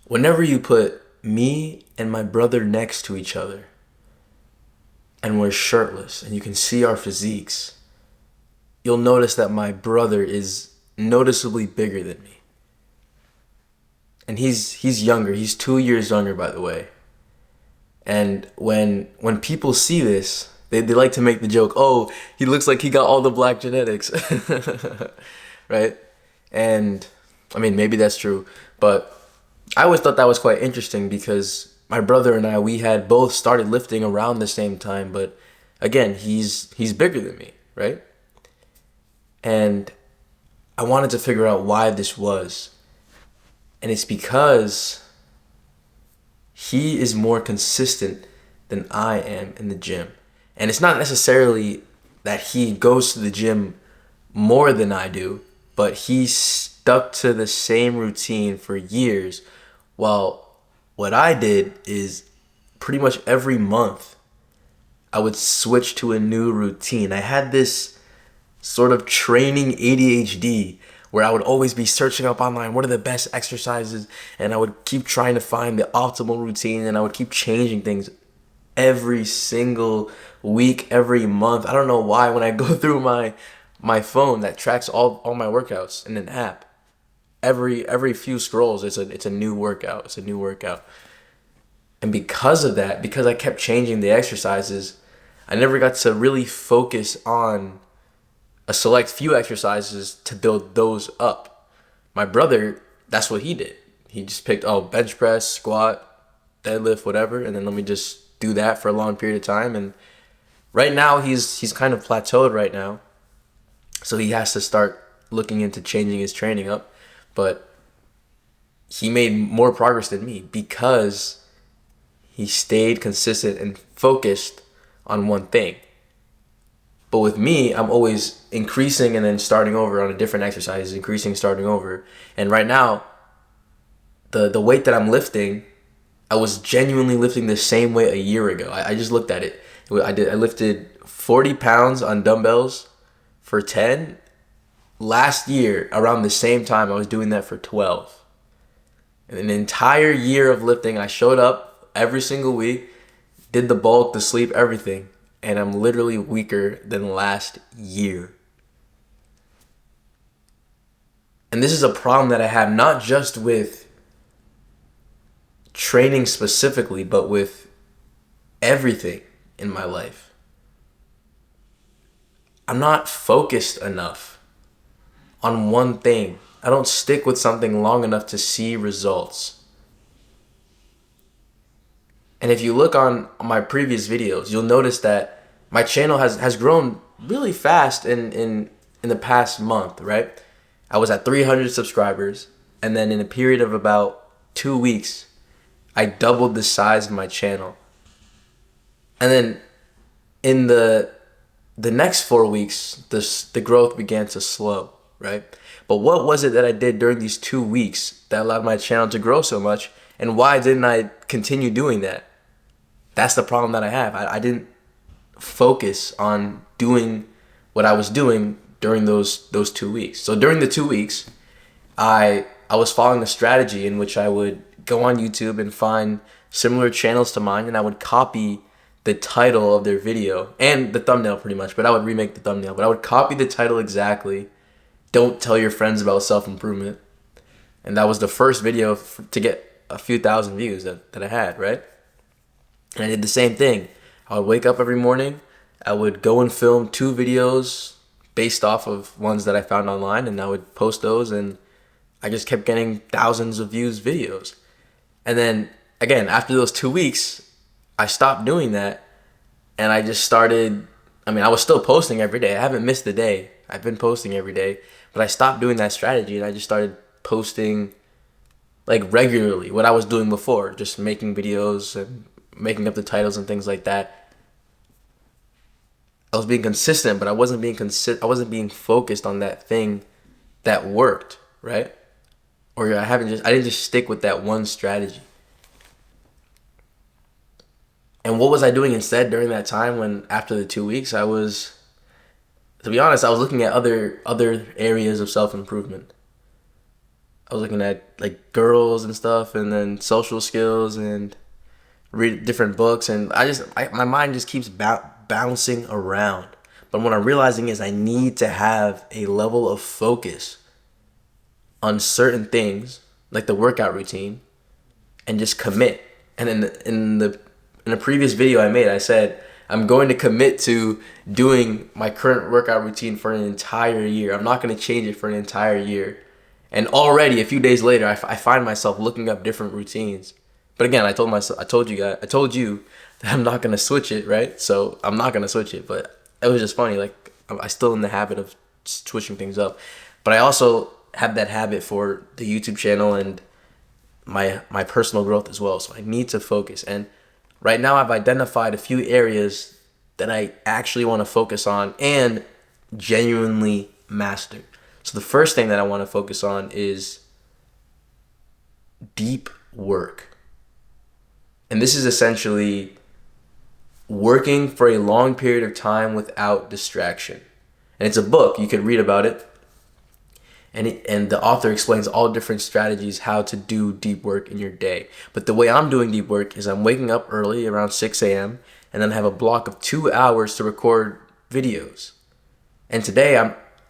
Whenever you put me and my brother next to each other and we're shirtless and you can see our physiques, you'll notice that my brother is noticeably bigger than me. And he's younger. He's 2 years younger, by the way. And when people see this, they like to make the joke, oh, he looks like he got all the black genetics. Right? And I mean, maybe that's true. But I always thought that was quite interesting because my brother and I, we had both started lifting around the same time. But again, he's bigger than me, right? And I wanted to figure out why this was. And it's because he is more consistent than I am in the gym. And it's not necessarily that he goes to the gym more than I do, but he stuck to the same routine for years. While what I did is pretty much every month I would switch to a new routine. I had this sort of training ADHD where I would always be searching up online what are the best exercises, and I would keep trying to find the optimal routine, and I would keep changing things every single week, every month. I don't know why when I go through my phone that tracks all my workouts in an app, every few scrolls it's a new workout. It's a new workout. And because of that, because I kept changing the exercises, I never got to really focus on a select few exercises to build those up. My brother, that's what he did. He just picked, bench press, squat, deadlift, whatever, and then let me just do that for a long period of time. And right now he's kind of plateaued right now. So he has to start looking into changing his training up. But he made more progress than me because he stayed consistent and focused on one thing. But with me, I'm always increasing and then starting over on a different exercise, increasing, starting over. And right now, the weight that I'm lifting, I was genuinely lifting the same weight a year ago. I just looked at it. I lifted 40 pounds on dumbbells for 10. Last year, around the same time, I was doing that for 12. And an entire year of lifting, I showed up every single week, did the bulk, the sleep, everything. And I'm literally weaker than last year. And this is a problem that I have not just with training specifically, but with everything in my life. I'm not focused enough on one thing. I don't stick with something long enough to see results. And if you look on my previous videos, you'll notice that my channel has grown really fast in the past month, right? I was at 300 subscribers, and then in a period of about 2 weeks, I doubled the size of my channel. And then in the next 4 weeks, the growth began to slow, right? But what was it that I did during these 2 weeks that allowed my channel to grow so much? And why didn't I continue doing that? That's the problem that I have. I didn't focus on doing what I was doing during those 2 weeks. So during the 2 weeks, I was following a strategy in which I would go on YouTube and find similar channels to mine, and I would copy the title of their video and the thumbnail pretty much, but I would remake the thumbnail. But I would copy the title exactly. Don't tell your friends about self-improvement. And that was the first video to get a few thousand views that I had, right? And I did the same thing. I would wake up every morning. I would go and film 2 videos based off of ones that I found online, and I would post those, and I just kept getting thousands of views videos. And then, again, after those 2 weeks, I stopped doing that, and I just started, I was still posting every day. I haven't missed a day. I've been posting every day, but I stopped doing that strategy, and I just started posting like regularly what I was doing before, just making videos and making up the titles and things like that. I was being consistent, but I wasn't being focused on that thing that worked, right? Or I didn't just stick with that one strategy. And what was I doing instead during that time when after the 2 weeks to be honest, I was looking at other areas of self-improvement. I was looking at like girls and stuff, and then social skills, and read different books, and my mind just keeps bouncing around. But what I'm realizing is I need to have a level of focus on certain things, like the workout routine, and just commit. And in a previous video I made, I said I'm going to commit to doing my current workout routine for an entire year. I'm not going to change it for an entire year. And already a few days later, I find myself looking up different routines. But again, I told you that I'm not gonna switch it, right? So I'm not gonna switch it. But it was just funny. Like I still in the habit of switching things up. But I also have that habit for the YouTube channel and my personal growth as well. So I need to focus. And right now I've identified a few areas that I actually want to focus on and genuinely master. So the first thing that I want to focus on is deep work. And this is essentially working for a long period of time without distraction. And it's a book. You could read about it. And the author explains all different strategies how to do deep work in your day. But the way I'm doing deep work is I'm waking up early around 6 a.m. and then I have a block of 2 hours to record videos. And today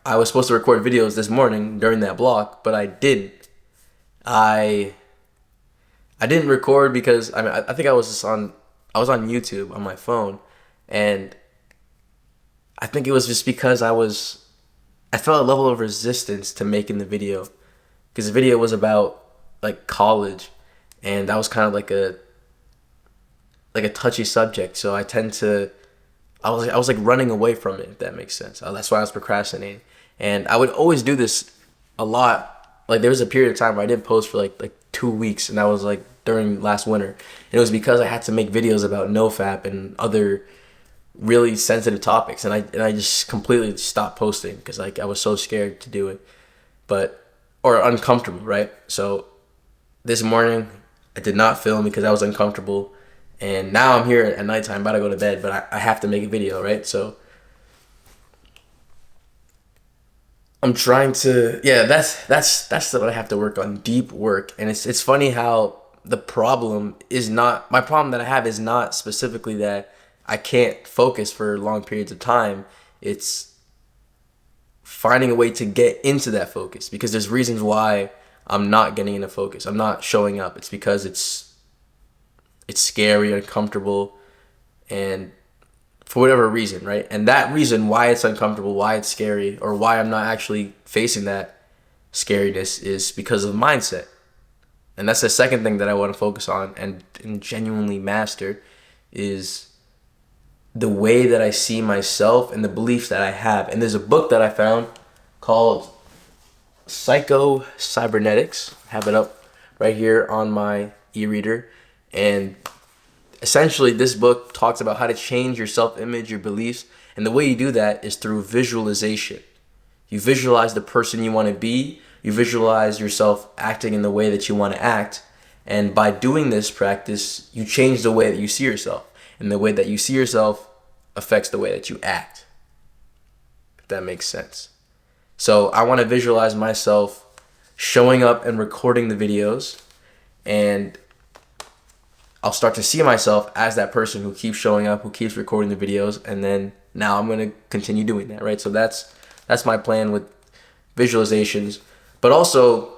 I was supposed to record videos this morning during that block, but I didn't. I didn't record because I think I was on YouTube on my phone, and I think it was just because I felt a level of resistance to making the video, because the video was about like college, and that was kind of like a touchy subject. So I was like running away from it, if that makes sense. That's why I was procrastinating, and I would always do this a lot. Like there was a period of time where I didn't post for like 2 weeks, and that was like during last winter. And it was because I had to make videos about NoFap and other really sensitive topics, and I just completely stopped posting because like I was so scared to do it, or uncomfortable, right? So this morning I did not film because I was uncomfortable, and now I'm here at nighttime about to go to bed, but I have to make a video, right? So I'm trying to, yeah, that's what I have to work on, deep work. And it's funny how the problem is not, my problem that I have is not specifically that I can't focus for long periods of time. It's finding a way to get into that focus, because there's reasons why I'm not getting into focus. I'm not showing up. It's because it's scary, uncomfortable, and for whatever reason, right? And that reason why it's uncomfortable, why it's scary, or why I'm not actually facing that scariness is because of mindset. And that's the second thing that I want to focus on and genuinely master, is the way that I see myself and the beliefs that I have. And there's a book that I found called Psycho Cybernetics. I have it up right here on my e-reader. And essentially this book talks about how to change your self-image, your beliefs. And the way you do that is through visualization. You visualize the person you want to be. You visualize yourself acting in the way that you want to act. And by doing this practice, you change the way that you see yourself. And the way that you see yourself affects the way that you act. If that makes sense. So I want to visualize myself showing up and recording the videos, and I'll start to see myself as that person who keeps showing up, who keeps recording the videos, and then now I'm going to continue doing that, right? So that's my plan with visualizations. But also,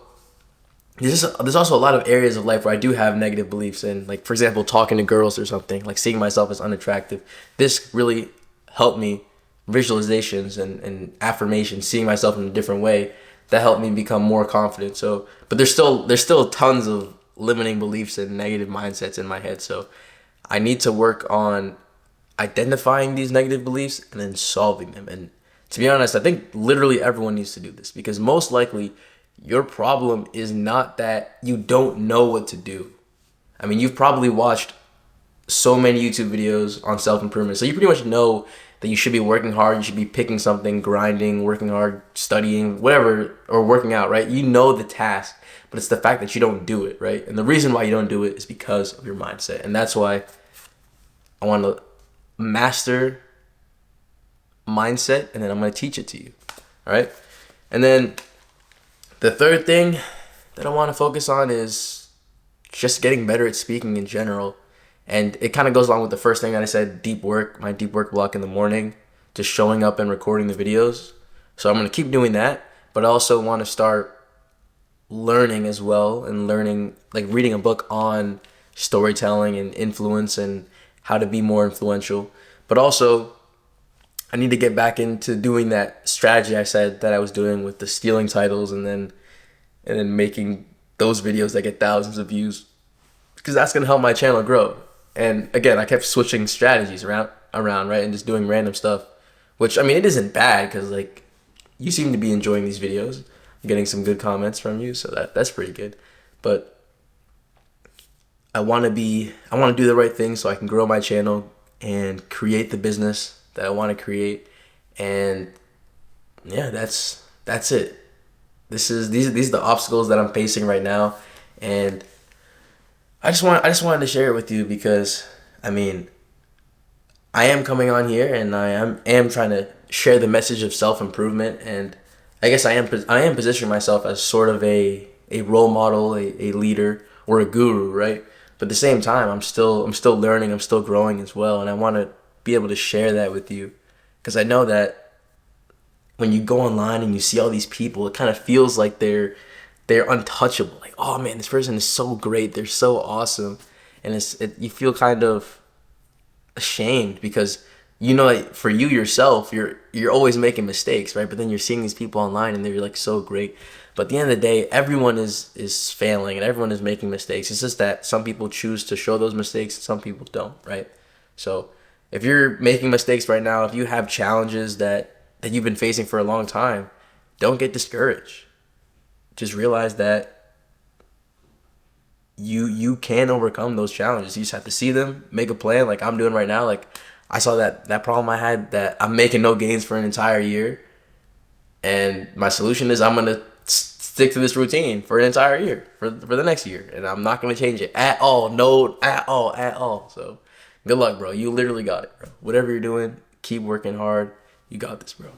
there's also a lot of areas of life where I do have negative beliefs in, like, for example, talking to girls or something, like seeing myself as unattractive. This really helped me, visualizations and affirmations, seeing myself in a different way, that helped me become more confident. So, but there's still tons of limiting beliefs and negative mindsets in my head. So I need to work on identifying these negative beliefs and then solving them. And to be honest, I think literally everyone needs to do this, because most likely your problem is not that you don't know what to do. I mean, you've probably watched so many YouTube videos on self-improvement, so you pretty much know that you should be working hard, you should be picking something, grinding, working hard, studying, whatever, or working out, right? You know the task, but it's the fact that you don't do it, right? And the reason why you don't do it is because of your mindset. And that's why I want to master mindset, and then I'm going to teach it to you, all right? And then the third thing that I want to focus on is just getting better at speaking in general. And it kind of goes along with the first thing that I said, deep work, my deep work block in the morning, just showing up and recording the videos. So I'm going to keep doing that, but I also want to start learning as well, and learning, like reading a book on storytelling and influence and how to be more influential. But also, I need to get back into doing that strategy I said that I was doing with the stealing titles, and then making those videos that get thousands of views, because that's gonna help my channel grow. And again, I kept switching strategies around, right, and just doing random stuff, which, I mean, it isn't bad, because like, you seem to be enjoying these videos. I'm getting some good comments from you, so that's pretty good. But I want to do the right thing so I can grow my channel and create the business that I want to create. And yeah, that's it. These are the obstacles that I'm facing right now, and I just wanted to share it with you, because I mean, I am coming on here and I am trying to share the message of self-improvement. And I guess I am positioning myself as sort of a role model, a leader, or a guru, right? But at the same time, I'm still learning, I'm still growing as well, and I want to be able to share that with you, because I know that when you go online and you see all these people, it kind of feels like they're untouchable. Like, oh man, this person is so great, they're so awesome, and you feel kind of ashamed, because you know, like, for you yourself, you're always making mistakes, right? But then you're seeing these people online and they're like so great. But at the end of the day, everyone is failing and everyone is making mistakes. It's just that some people choose to show those mistakes and some people don't, right? So if you're making mistakes right now, if you have challenges that you've been facing for a long time, don't get discouraged. Just realize that you can overcome those challenges. You just have to see them, make a plan, like I'm doing right now. Like, I saw that problem I had, that I'm making no gains for an entire year, and my solution is I'm gonna stick to this routine for an entire year, for the next year, and I'm not gonna change it at all. No, at all. So good luck, bro. You literally got it, bro. Whatever you're doing, keep working hard. You got this, bro.